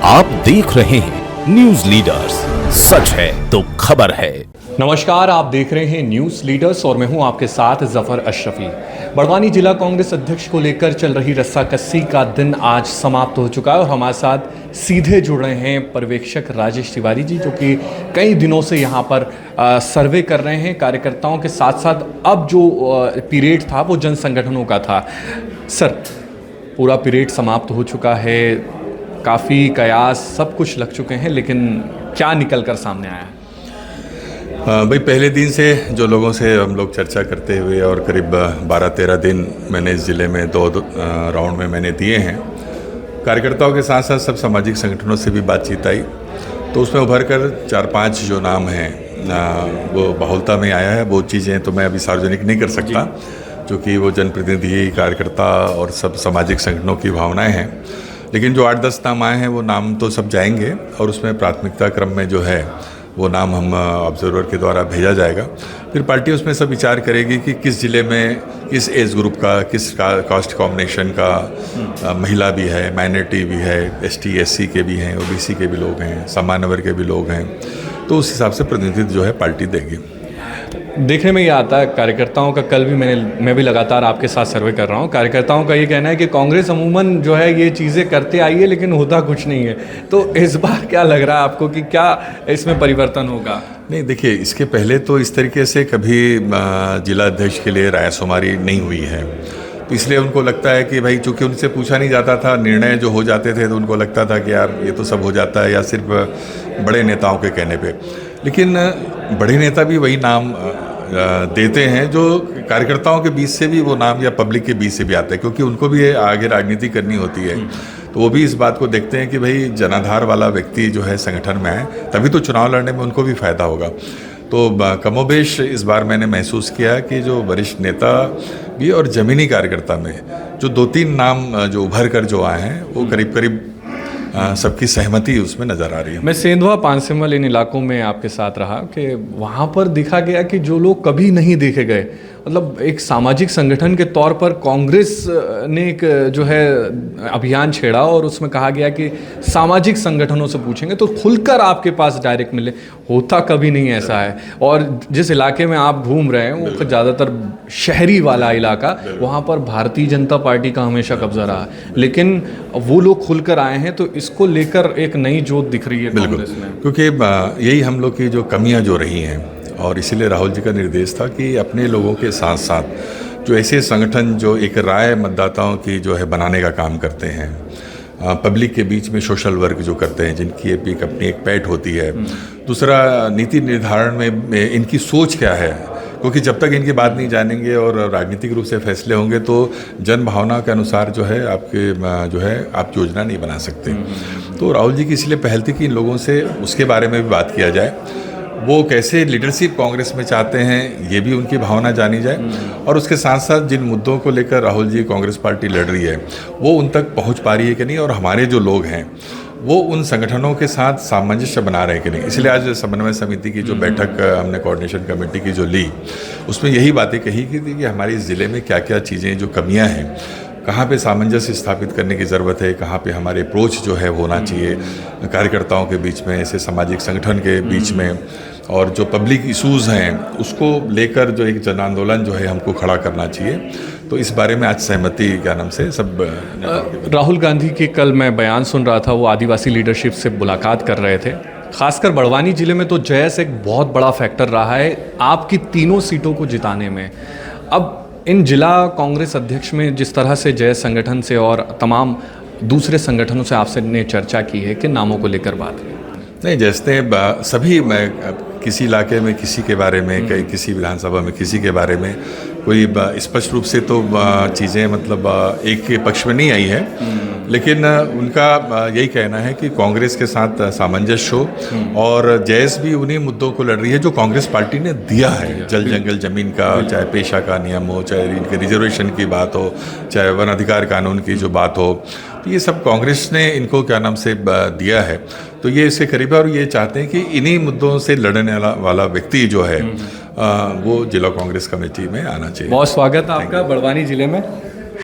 आप देख रहे हैं न्यूज लीडर्स, सच है तो खबर है। नमस्कार, आप देख रहे हैं न्यूज लीडर्स और मैं हूं आपके साथ जफर अशरफी। बड़वानी जिला कांग्रेस अध्यक्ष को लेकर चल रही रस्साकसी का दिन आज समाप्त हो चुका है और हमारे साथ सीधे जुड़ रहे हैं पर्यवेक्षक राजेश तिवारी जी, जो कि कई दिनों से यहां पर सर्वे कर रहे हैं कार्यकर्ताओं के साथ साथ। अब जो पीरियड था वो जन संगठनों का था। सर, पूरा पीरियड समाप्त हो चुका है, काफ़ी कयास सब कुछ लग चुके हैं, लेकिन क्या निकल कर सामने आया है? भाई, पहले दिन से जो लोगों से हम लोग चर्चा करते हुए और करीब 12-13 दिन मैंने इस ज़िले में दो राउंड में मैंने दिए हैं। कार्यकर्ताओं के साथ साथ सब सामाजिक संगठनों से भी बातचीत आई, तो उसमें उभर कर 4-5 जो नाम हैं वो बहुलता में आया है। वो चीज़ें तो मैं अभी सार्वजनिक नहीं कर सकता, क्योंकि वो जनप्रतिनिधि, कार्यकर्ता और सब सामाजिक संगठनों की भावनाएँ हैं। लेकिन जो 8-10 नाम आए हैं वो नाम तो सब जाएंगे और उसमें प्राथमिकता क्रम में जो है वो नाम हम ऑब्जर्वर के द्वारा भेजा जाएगा। फिर पार्टी उसमें सब विचार करेगी कि किस ज़िले में किस एज ग्रुप का, किस कास्ट कॉम्बिनेशन का, महिला भी है, माइनॉरिटी भी है, ST SC के भी हैं, OBC के भी लोग हैं, सामान्य वर्ग के भी लोग हैं, तो उस हिसाब से प्रतिनिधित्व जो है पार्टी देगी। देखने में ये आता है कार्यकर्ताओं का, कल भी मैं भी लगातार आपके साथ सर्वे कर रहा हूँ। कार्यकर्ताओं का ये कहना है कि कांग्रेस अमूमन जो है ये चीज़ें करते आई है लेकिन होता कुछ नहीं है। तो इस बार क्या लग रहा है आपको कि क्या इसमें परिवर्तन होगा? नहीं, देखिए, इसके पहले तो इस तरीके से कभी जिला अध्यक्ष के लिए रायशुमारी नहीं हुई है, तो इसलिए उनको लगता है कि भाई, चूँकि उनसे पूछा नहीं जाता था, निर्णय जो हो जाते थे तो उनको लगता था कि यार ये तो सब हो जाता है या सिर्फ बड़े नेताओं के कहने पे। लेकिन बड़े नेता भी वही नाम देते हैं जो कार्यकर्ताओं के बीच से भी वो नाम या पब्लिक के बीच से भी आता है, क्योंकि उनको भी आगे राजनीति करनी होती है। तो वो भी इस बात को देखते हैं कि भाई जनाधार वाला व्यक्ति जो है संगठन में आए, तभी तो चुनाव लड़ने में उनको भी फ़ायदा होगा। तो कमोबेश इस बार मैंने महसूस किया कि जो वरिष्ठ नेता भी और ज़मीनी कार्यकर्ता में जो 2-3 नाम जो उभर कर जो आए हैं वो करीब करीब सबकी सहमति उसमें नज़र आ रही है। मैं सेंधवा, पानसिमल इन इलाकों में आपके साथ रहा कि वहाँ पर देखा गया कि जो लोग कभी नहीं देखे गए, मतलब एक सामाजिक संगठन के तौर पर कांग्रेस ने एक जो है अभियान छेड़ा और उसमें कहा गया कि सामाजिक संगठनों से पूछेंगे तो खुलकर आपके पास डायरेक्ट मिले। होता कभी नहीं ऐसा है। और जिस इलाके में आप घूम रहे हैं वो ज़्यादातर शहरी वाला इलाका, वहाँ पर भारतीय जनता पार्टी का हमेशा कब्जा रहा है, लेकिन वो लोग खुलकर आए हैं, तो इसको लेकर एक नई जोत दिख रही है कांग्रेस में। क्योंकि यही हम लोग की जो कमियाँ जो रही हैं, और इसीलिए राहुल जी का निर्देश था कि अपने लोगों के साथ साथ जो ऐसे संगठन जो एक राय मतदाताओं की जो है बनाने का काम करते हैं, पब्लिक के बीच में सोशल वर्क जो करते हैं, जिनकी अपनी एक पैठ होती है। दूसरा, नीति निर्धारण में इनकी सोच क्या है, क्योंकि जब तक इनकी बात नहीं जानेंगे और राजनीतिक रूप से फैसले होंगे तो जन भावना के अनुसार जो है आपके जो है आप योजना नहीं बना सकते। तो राहुल जी की इसलिए पहल थी कि इन लोगों से उसके बारे में भी बात किया जाए, वो कैसे लीडरशिप कांग्रेस में चाहते हैं ये भी उनकी भावना जानी जाए, और उसके साथ साथ जिन मुद्दों को लेकर राहुल जी कांग्रेस पार्टी लड़ रही है वो उन तक पहुंच पा रही है कि नहीं, और हमारे जो लोग हैं वो उन संगठनों के साथ सामंजस्य बना रहे हैं कि नहीं। इसलिए आज समन्वय समिति की जो बैठक हमने कोऑर्डिनेशन कमेटी की जो ली, उसमें यही बातें कही कि हमारे ज़िले में क्या क्या चीज़ें जो कमियां हैं, कहाँ पे सामंजस्य स्थापित करने की ज़रूरत है, कहाँ पे हमारे अप्रोच जो है होना चाहिए कार्यकर्ताओं के बीच में, ऐसे सामाजिक संगठन के बीच में, और जो पब्लिक इश्यूज़ हैं उसको लेकर जो एक जन आंदोलन जो है हमको खड़ा करना चाहिए। तो इस बारे में आज सहमति क्या नाम से सब राहुल गांधी के कल मैं बयान सुन रहा था, वो आदिवासी लीडरशिप से मुलाकात कर रहे थे। खासकर बड़वानी जिले में तो जयस एक बहुत बड़ा फैक्टर रहा है आपकी तीनों सीटों को जिताने में। अब इन जिला कांग्रेस अध्यक्ष में जिस तरह से जयस संगठन से और तमाम दूसरे संगठनों से आपसे ने चर्चा की है कि नामों को लेकर बात नहीं, जैसे सभी, मैं किसी इलाके में किसी के बारे में, किसी विधानसभा में किसी के बारे में कोई स्पष्ट रूप से तो चीज़ें मतलब एक के पक्ष में नहीं आई है, लेकिन उनका यही कहना है कि कांग्रेस के साथ सामंजस्य हो, और जयस भी उन्हीं मुद्दों को लड़ रही है जो कांग्रेस पार्टी ने दिया है। जल जंगल ज़मीन का, चाहे पेशा का नियम हो, चाहे इनके रिजर्वेशन की बात हो, चाहे वन अधिकार कानून की जो बात हो, तो ये सब कांग्रेस ने इनको क्या नाम से दिया है। तो ये इसके करीब है और ये चाहते हैं कि इन्हीं मुद्दों से लड़ने वाला व्यक्ति जो है वो जिला कांग्रेस कमेटी में आना चाहिए। बहुत स्वागत है आपका बड़वानी जिले में।